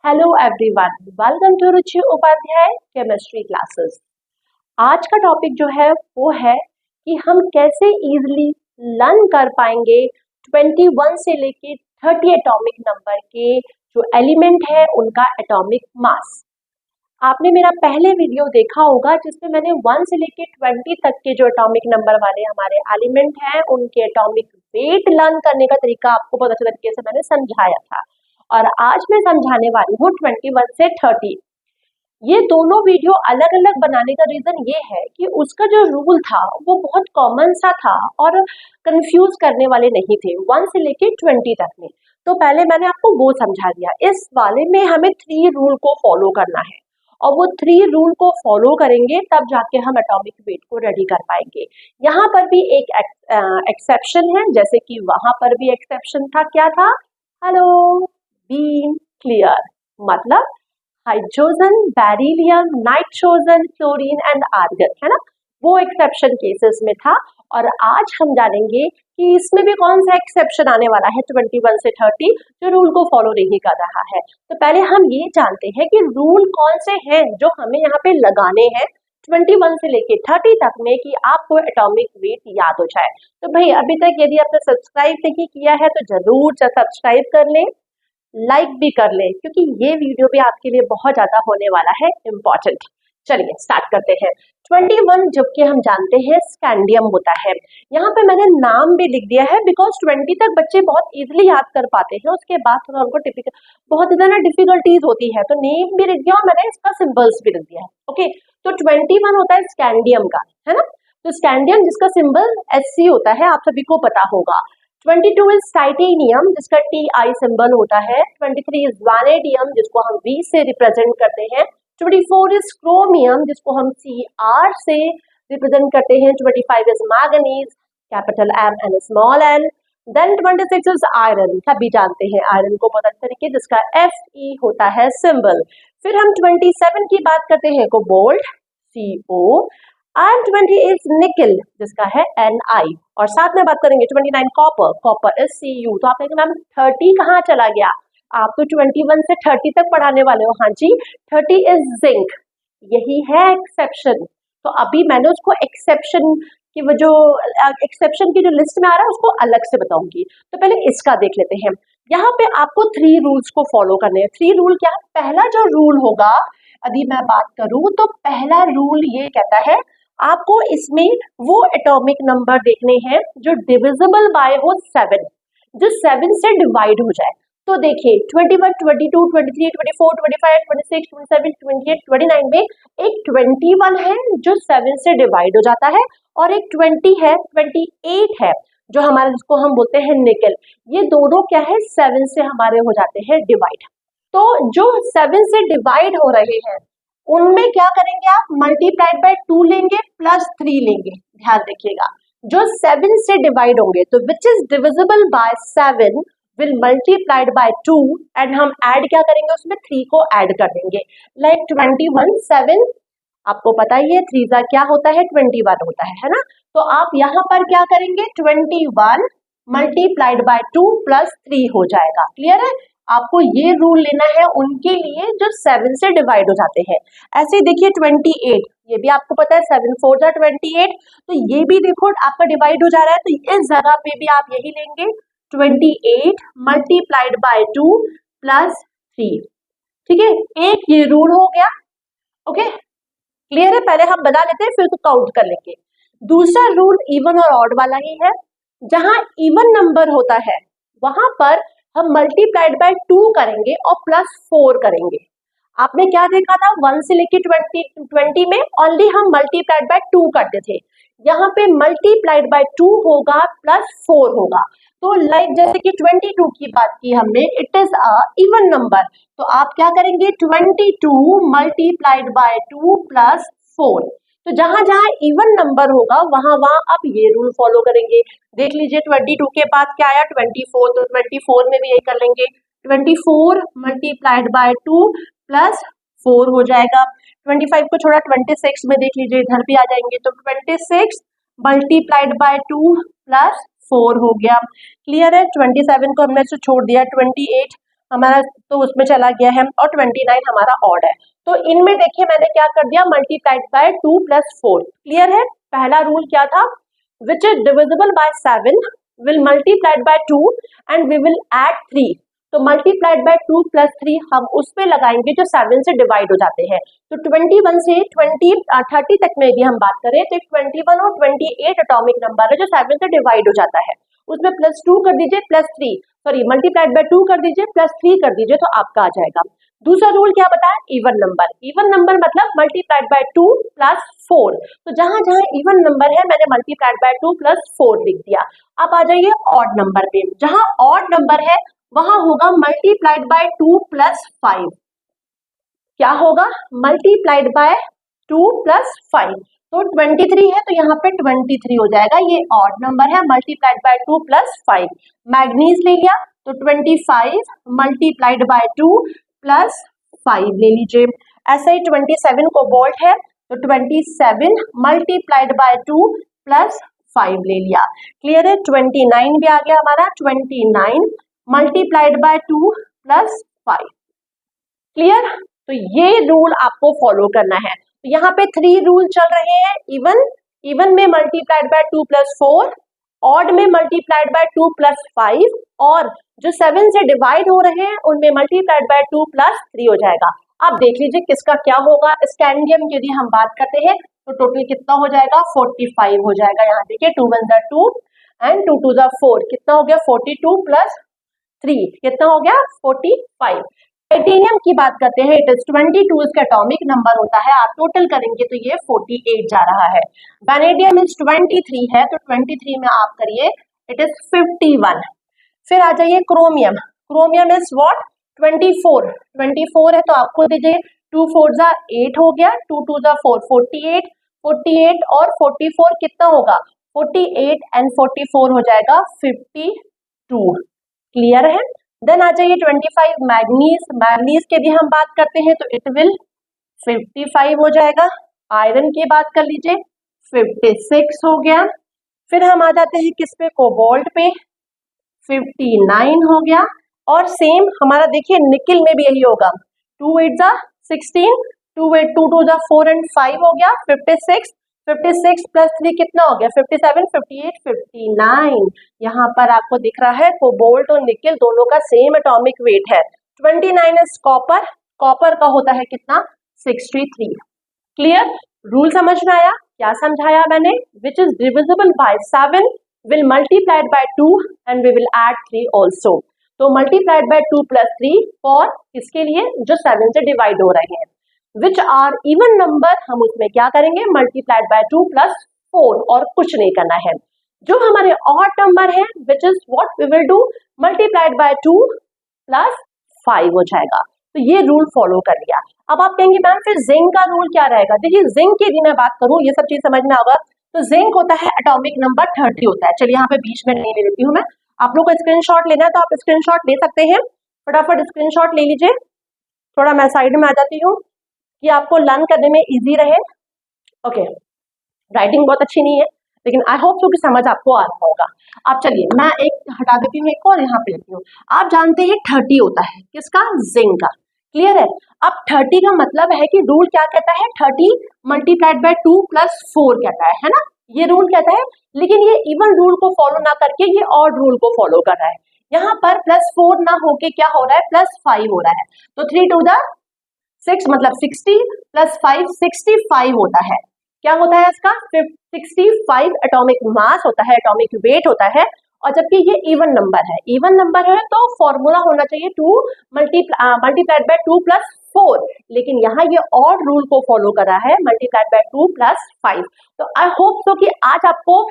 Hello everyone, welcome to Ruchi Upadhyay chemistry classes. आज का topic जो है वो है कि हम कैसे इजीली लर्न कर पाएंगे 21 से लेके 30 एटॉमिक नंबर के जो एलिमेंट है उनका एटॉमिक मास। आपने मेरा पहले वीडियो देखा होगा जिसमें मैंने 1 से लेके 20 तक के जो एटॉमिक नंबर वाले हमारे एलिमेंट हैं उनके एटॉमिक वेट लर्न करने का तरीका आपको बहुत अच्छे तरीके से मैंने समझाया था। और आज मैं समझाने वाली हूँ 21 से 30। ये दोनों वीडियो अलग अलग बनाने का रीजन ये है कि उसका जो रूल था वो बहुत कॉमन सा था और कंफ्यूज करने वाले नहीं थे 1 से लेके 20 तक में। तो पहले मैंने आपको वो समझा दिया। इस वाले में हमें 3 रूल को फॉलो करना है और वो 3 रूल को फॉलो करेंगे तब जाके हम एटॉमिक वेट को रेडी कर पाएंगे। यहाँ पर भी एक एक्सेप्शन है, जैसे कि वहां पर भी एक्सेप्शन था। क्या था? हेलो, बीम क्लियर, मतलब hydrogen, beryllium, nitrogen, chlorine and argon, है ना, वो एक्सेप्शन केसेस में था। और आज हम जानेंगे कि इसमें भी कौन सा एक्सेप्शन आने वाला है 21 से 30 जो रूल को फॉलो नहीं कर रहा है। तो पहले हम ये जानते हैं कि रूल कौन से हैं जो हमें यहाँ पे लगाने हैं 21 से लेके 30 तक में कि आपको एटॉमिक वेट याद हो जाए। तो भाई अभी तक यदि आपने सब्सक्राइब नहीं किया है तो जरूर सब्सक्राइब कर लें, लाइक भी कर ले, क्योंकि ये वीडियो भी आपके लिए बहुत ज्यादा होने वाला है इम्पोर्टेंट। चलिए स्टार्ट करते हैं। 21 जबकि हम जानते हैं स्कैंडियम होता है। यहाँ पे मैंने नाम भी लिख दिया है बिकॉज 20 तक बच्चे बहुत इजीली याद कर पाते हैं, उसके बाद थोड़ा उनको टिपिकल बहुत ज्यादा डिफिकल्टीज होती है, तो नेम भी लिख दिया और मैंने इसका सिंबल्स भी लिख दिया है। ओके, तो 21 होता है स्कैंडियम का, है ना। तो स्कैंडियम जिसका सिंबल Sc होता है, आप सभी को पता होगा। 22 इज टाइटेनियम जिसका Ti सिंबल होता है। 23 इज वैनेडियम जिसको हम V से रिप्रेजेंट करते हैं। 24 इज क्रोमियम जिसको हम Cr से रिप्रेजेंट करते हैं। 25 is manganese, capital M and small n। Then 26 is iron, सभी जानते हैं आयरन को बहुत अच्छे तरीके, जिसका Fe होता है सिंबल। फिर हम 27 की बात करते हैं, कोबाल्ट, Co। एंड 20 इज निकल जिसका है Ni। और साथ में बात करेंगे 29 कॉपर, कॉपर इज Cu। तो आप कहेंगे मैम 30 कहाँ चला गया? आप तो 21 से 30 तक पढ़ाने वाले हो। हाँ जी, 30 इज जिंक, यही है एक्सेप्शन। तो अभी मैंने उसको एक्सेप्शन की वो जो एक्सेप्शन की जो लिस्ट में आ रहा है उसको अलग से बताऊंगी। तो पहले इसका देख लेते हैं। यहाँ पे आपको 3 रूल्स को फॉलो करने हैं। 3 रूल क्या? पहला जो रूल होगा, यदि मैं बात करूं तो पहला रूल ये कहता है आपको इसमें वो एटॉमिक नंबर देखने हैं जो डिविजिबल बाय हो 7, जो 7 से डिवाइड हो जाए। तो देखिए 21, 22, 23, 24, 25, 26, 27, 28, 29 में एक 21 है जो 7 से डिवाइड हो जाता है और एक 20 है, 28 है जो हमारे जिसको हम बोलते हैं निकल। ये दोनों क्या है? 7 से हमारे हो जाते हैं डिवाइड। तो जो 7 से डिवाइड हो रहे हैं उनमें क्या करेंगे आप? मल्टीप्लाइड बाय 2 लेंगे प्लस 3 लेंगे। ध्यान रखिएगा, जो 7 से डिवाइड होंगे तो विच is divisible by 7 will multiplied by 2 and हम ऐड क्या करेंगे? उसमें 3 को ऐड कर देंगे। लाइक 21 7, आपको पता ही है 3 का क्या होता है? 21 होता है ना। तो आप यहाँ पर क्या करेंगे? 21 मल्टीप्लाइड बाय 2 प्लस 3 हो जाएगा। क्लियर है? आपको ये रूल लेना है उनके लिए जो 7 से डिवाइड हो जाते हैं। ऐसे देखिए 28, ये भी आपको पता है 7 4 जा 28, तो ये भी देखो आपका डिवाइड हो जा रहा है। तो इस जगह पे भी आप यही लेंगे 28 मल्टीप्लाइड बाय 2 प्लस 3। ठीक है, एक ये रूल हो गया। ओके, क्लियर है? पहले हम बना लेते हैं फिर तो काउंट कर लेंगे। दूसरा रूल इवन और ऑड वाला ही है। जहां इवन नंबर होता है वहां पर हम मल्टीप्लाइड बाय 2 करेंगे और प्लस 4 करेंगे। आपने क्या देखा था? 1 से लेके 20 में ओनली हम मल्टीप्लाइड बाय 2 करते थे। यहाँ पे मल्टीप्लाइड बाय 2 होगा प्लस 4 होगा। तो लाइक जैसे कि 22 की बात की हमने, it is a even number, तो आप क्या करेंगे? 22 मल्टीप्लाइड बाय 2 प्लस 4। तो जहां जहां इवन नंबर होगा वहां वहां आप ये रूल फॉलो करेंगे। देख लीजिए 22 के बाद क्या आया? 24, तो 24 में भी यही कर लेंगे। 24 मल्टीप्लाइड बाय 2 प्लस 4 हो जाएगा। 25 को छोड़ा 26 में देख लीजिए, इधर भी आ जाएंगे, तो 26 मल्टीप्लाइड बाय 2 प्लस 4 हो गया। क्लियर है? 27 को हमने से छोड़ दिया, 28 हमारा तो उसमें चला गया है और 29 हमारा ऑड है। तो इनमें देखिए मैंने क्या कर दिया, मल्टीप्लाइड बाय 2 + 4। क्लियर है? पहला रूल क्या था, which is divisible by 7 will multiplied by 2 and we will add 3। तो मल्टीप्लाइड बाय 2 + 3 हम उस पे लगाएंगे जो 7 से डिवाइड हो जाते हैं। तो 21 से 30 तक में भी हम बात करें तो 21 और 28 एटॉमिक नंबर है जो 7 से डिवाइड हो जाता है, उसमें +2 कर दीजिए +3, सॉरी मल्टीप्लाइड बाय 2 कर दीजिए +3 कर दीजिए तो आपका आ जाएगा। दूसरा रूल क्या बताया, इवन नंबर। इवन नंबर मतलब मल्टीप्लाइड बाय 2 + 4। तो जहां जहां इवन नंबर है मैंने मल्टीप्लाइड बाय 2 + 4 लिख दिया। अब आ जाइए ऑड नंबर पे, जहां ऑड नंबर है वहां होगा मल्टीप्लाइड बाय 2 + 5। क्या होगा, मल्टीप्लाइड बाय 2 + 5। तो 23 है तो यहाँ पे 23 हो जाएगा, ये ऑड नंबर है, मल्टीप्लाइड बाय 2 + 5। मैग्नीज ले लिया तो 25 मल्टीप्लाइड बाय 2 + 5 ले लीजिए। ऐसे ही 27 कोबाल्ट है तो 27 मल्टीप्लाइड बाय 2 + 5 ले लिया। क्लियर है? 29 भी आ गया हमारा, 29 मल्टीप्लाइड बाय 2 + 5। क्लियर? तो ये रूल आपको फॉलो करना है। तो यहाँ पे 3 रूल चल रहे हैं, इवन में मल्टीप्लाइड बाय 2 + 4, ऑड में मल्टीप्लाइड बाय 2 + 5, और जो 7 से डिवाइड हो रहे हैं उनमें मल्टीप्लाइड बाय 2 + 3 हो जाएगा। आप देख लीजिए किसका क्या होगा। स्कैंडियम की यदि हम बात करते हैं तो टोटल कितना हो जाएगा, 45 हो जाएगा। यहाँ देखिए 2 × 1 = 2 एंड 2 × 2 = 4, कितना हो गया 42 + 3 कितना हो गया 45। टाइटेनियम की बात करते हैं, इट इज 22 इसका एटॉमिक नंबर होता है, आप टोटल करेंगे तो ये 48 जा रहा है। वैनेडियम इज 23 है तो 23 में आप करिए इट इज 51। फिर आ जाइए क्रोमियम, क्रोमियम इज व्हाट 24 है तो आपको दीजिए 2 × 4 = 8 हो गया, 2 × 2 = 4 48 और 44 कितना होगा 48 एंड 44 हो जाएगा 52। क्लियर है? देन आ जाइए 25 मैग्नीज की यदि हम बात करते हैं तो इट विल 55 हो जाएगा। आयरन की बात कर लीजिए 56 हो गया। फिर हम आ जाते हैं किस पे, कोबाल्ट पे, 59 हो गया। और सेम हमारा देखिए निकिल में भी यही होगा, 2 × 8 = 16, 2 × 2 = 4 एंड 5 हो गया 56 + 3 कितना हो गया 57 58 59। यहाँ पर आपको दिख रहा है कोबाल्ट और निकिल दोनों का सेम एटॉमिक वेट है। 29 इज कॉपर, कॉपर का होता है कितना 63। क्लियर? रूल समझ में आया? क्या समझाया मैंने, which is divisible by 7 will multiplied by 2 and we will add 3 also. तो मल्टीप्लाइड बाय 2 + 3 फॉर किसके लिए, जो 7 से डिवाइड हो रहे हैं। विच आर इवन नंबर, हम उसमें क्या करेंगे मल्टीप्लाइड बाय 2 + 4 और कुछ नहीं करना है। जो हमारे ऑड नंबर है which is what we will do multiplied by 2 + 5 हो जाएगा। तो ये रूल फॉलो कर लिया। अब आप कहेंगे मैम फिर जिंक का रूल क्या रहेगा। देखिए जिंक की यदि मैं बात करूं, ये सब चीज समझ में आगा, तो जिंक होता है एटॉमिक नंबर 30 होता है। चलिए यहाँ पे बीच में नहीं ले लेती हूँ मैं, आप लोग को स्क्रीनशॉट लेना है तो आप स्क्रीनशॉट ले सकते हैं, फटाफट स्क्रीनशॉट ले लीजिए। थोड़ा मैं साइड में आ जाती हूँ कि आपको लर्न करने में इजी रहे। ओके, राइटिंग बहुत अच्छी नहीं है लेकिन आई होप सो कि समझ आपको आ रहा होगा। अब चलिए मैं एक हटा देती हूँ एक और यहाँ पे लेती हूँ। आप जानते हैं 30 होता है किसका, जिंक का। क्लियर है? अब 30 का मतलब है कि रूल क्या कहता है 30 मल्टीप्लाइड बाय 2 + 4 कहता है ना, ये रूल कहता है। लेकिन ये इवन रूल को फॉलो ना करके ये ऑड रूल को फॉलो कर रहा है। यहाँ पर +4 ना होके क्या हो रहा है +5 हो रहा है। तो 3 × 2 = 6 मतलब 60 + 5 65 होता है। क्या होता है इसका 65 एटॉमिक मास होता है, एटॉमिक वेट होता है। और जबकि ये इवन नंबर है, इवन नंबर है तो फॉर्मूला होना चाहिए 2 मल्टीप्लाइड बाय 2 + 4, लेकिन यहाँ ये ऑड रूल को फॉलो कर रहा है मल्टीप्लाइड बाय 2 + 5। तो आई होप सो कि आज आपको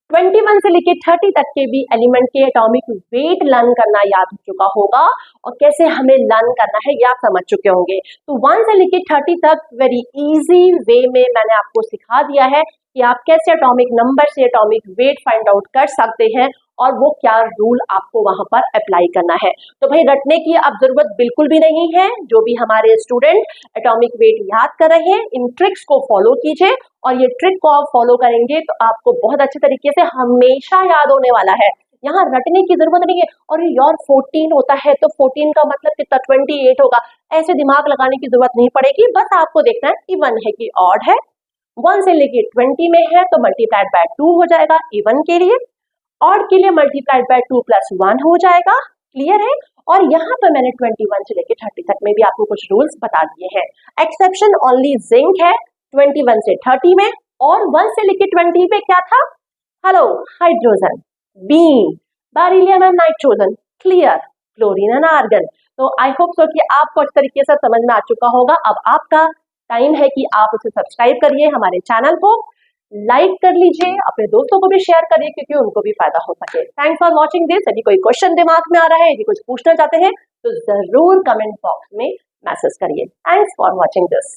21 से लेके 30 तक के भी एलिमेंट के एटॉमिक वेट लर्न करना याद हो चुका होगा और कैसे हमें लर्न करना है ये आप समझ चुके होंगे। तो 1 से लेके 30 तक वेरी इजी वे में मैंने आपको सिखा दिया है कि आप कैसे एटॉमिक नंबर से एटॉमिक वेट फाइंड आउट कर सकते हैं और वो क्या रूल आपको वहां पर अप्लाई करना है। तो भाई रटने की अब जरूरत बिल्कुल भी नहीं है। जो भी हमारे स्टूडेंट एटॉमिक वेट याद कर रहे हैं इन ट्रिक्स को फॉलो कीजिए और ये ट्रिक को आप फॉलो करेंगे तो आपको बहुत अच्छे तरीके से हमेशा याद होने वाला है। यहाँ रटने की जरूरत नहीं है। और यार 14 होता है तो 14 का मतलब कितना 28 होगा, ऐसे दिमाग लगाने की जरूरत नहीं पड़ेगी। बस आपको देखना है इवन है कि ऑड है। 1 से लेके 20 में है तो मल्टीप्लाइड बाय 2 हो जाएगा इवन के लिए, ऑड के लिए मल्टीप्लाइड बाय 2 + 1 हो जाएगा। क्लियर है। और यहाँ पर मैंने 21 से लेके 30 तक में भी आपको कुछ रूल्स बता दिए हैं। एक्सेप्शन ओनली जिंक है 21 से 30 में, और 1 से लेके 20 में क्या था, hello hydrogen, been, beryllium and nitrogen, clear, chlorine and argon. तो आई होप सो कि आपको अच्छे तरीके से समझ में आ चुका होगा। अब आपका टाइम है कि आप उसे सब्सक्राइब करिए, हमारे चैनल को लाइक कर लीजिए, अपने दोस्तों को भी शेयर करिए क्योंकि उनको भी फायदा हो सके। Thanks for watching this. यदि कोई क्वेश्चन दिमाग में आ रहा है, यदि कुछ पूछना चाहते हैं तो जरूर कमेंट बॉक्स में मैसेज करिए। Thanks for watching this.